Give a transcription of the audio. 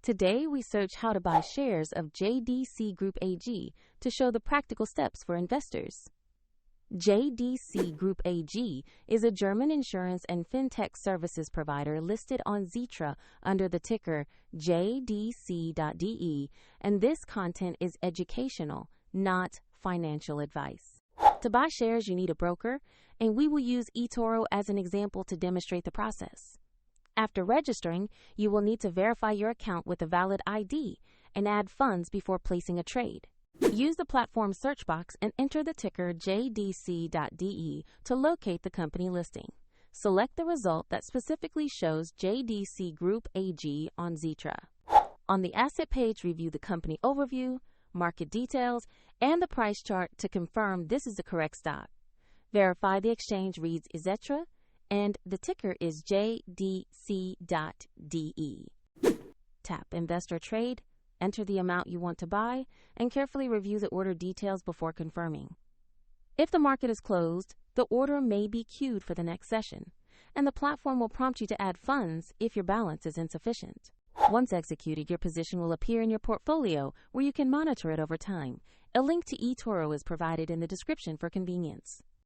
Today, we search how to buy shares of JDC Group AG to show the practical steps for investors. JDC Group AG is a German insurance and fintech services provider listed on Xetra under the ticker JDC.de, and this content is educational, not financial advice. To buy shares, you need a broker, and we will use eToro as an example to demonstrate the process. After registering, you will need to verify your account with a valid ID and add funds before placing a trade. Use the platform search box and enter the ticker JDC.de to locate the company listing. Select the result that specifically shows JDC Group AG on Xetra. On the asset page, review the company overview, market details, and the price chart to confirm this is the correct stock. Verify the exchange reads Xetra, and the ticker is JDC.de. Tap Invest or Trade, enter the amount you want to buy, and carefully review the order details before confirming. If the market is closed, the order may be queued for the next session, and the platform will prompt you to add funds if your balance is insufficient. Once executed, your position will appear in your portfolio where you can monitor it over time. A link to eToro is provided in the description for convenience.